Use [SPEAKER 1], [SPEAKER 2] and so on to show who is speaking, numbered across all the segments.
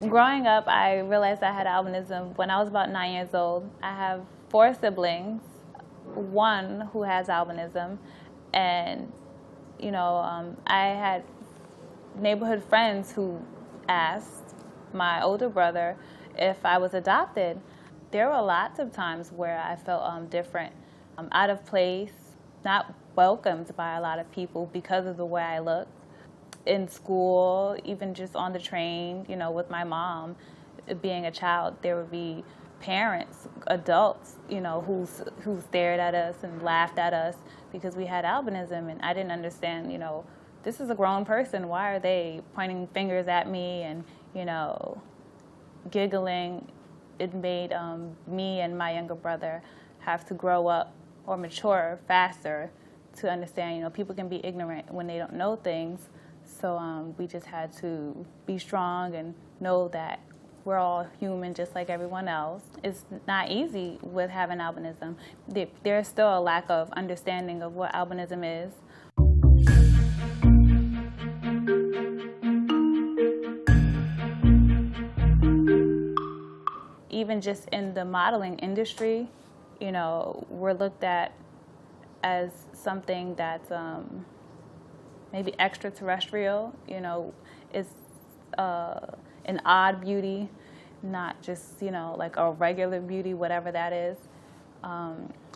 [SPEAKER 1] Growing up, I realized I had albinism when I was about 9 years old. I have 4 siblings, one who has albinism, and I had neighborhood friends who asked my older brother if I was adopted. There were lots of times where I felt different, out of place, not welcomed by a lot of people because of the way I looked. In school, even just on the train, with my mom, being a child, there would be parents, adults, who stared at us and laughed at us because we had albinism, and I didn't understand, this is a grown person. Why are they pointing fingers at me and, giggling? It made me and my younger brother have to grow up or mature faster to understand, people can be ignorant when they don't know things. So we just had to be strong and know that we're all human just like everyone else. It's not easy with having albinism. There's still a lack of understanding of what albinism is. Even just in the modeling industry, we're looked at as something that's maybe extraterrestrial, it's an odd beauty, not just, like a regular beauty, whatever that is.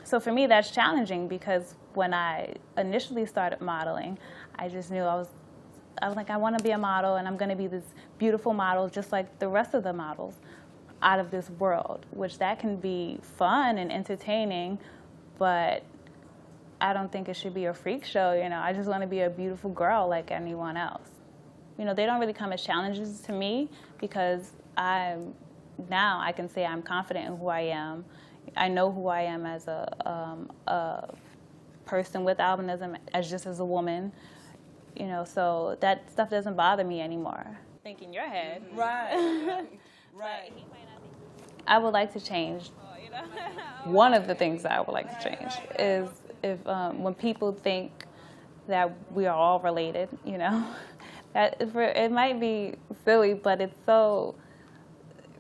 [SPEAKER 1] So for me, that's challenging because when I initially started modeling, I just knew I was like, I want to be a model, and I'm going to be this beautiful model just like the rest of the models out of this world, which that can be fun and entertaining, but I don't think it should be a freak show. I just want to be a beautiful girl like anyone else. They don't really come as challenges to me because now I can say I'm confident in who I am. I know who I am as a person with albinism, as a woman. So that stuff doesn't bother me anymore. Think in your head.
[SPEAKER 2] Right. Right.
[SPEAKER 1] I would like to change. One of the things that I would like to change is if when people think that we are all related, that it might be silly, but it's so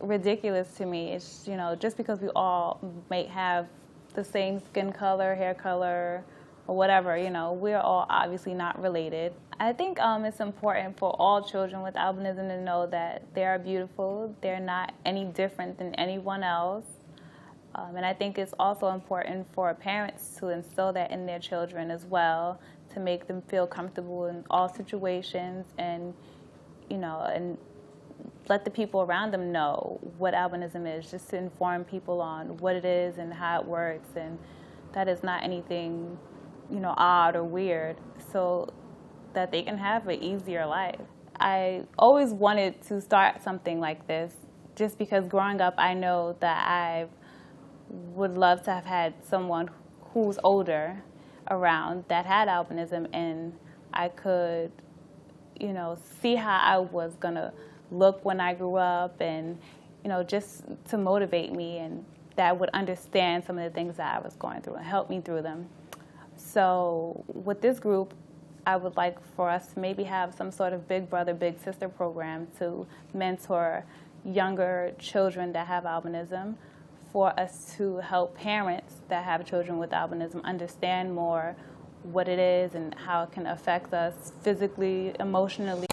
[SPEAKER 1] ridiculous to me. It's, just because we all may have the same skin color, hair color, or whatever, we're all obviously not related. I think it's important for all children with albinism to know that they are beautiful. They're not any different than anyone else. And I think it's also important for parents to instill that in their children as well, to make them feel comfortable in all situations, and and let the people around them know what albinism is, just to inform people on what it is and how it works, and that is not anything odd or weird, so that they can have an easier life. I always wanted to start something like this just because growing up I know that I would love to have had someone who's older around that had albinism, and I could, see how I was gonna look when I grew up, and, just to motivate me, and that would understand some of the things that I was going through and help me through them. So with this group, I would like for us to maybe have some sort of big brother, big sister program to mentor younger children that have albinism, for us to help parents that have children with albinism understand more what it is and how it can affect us physically, emotionally.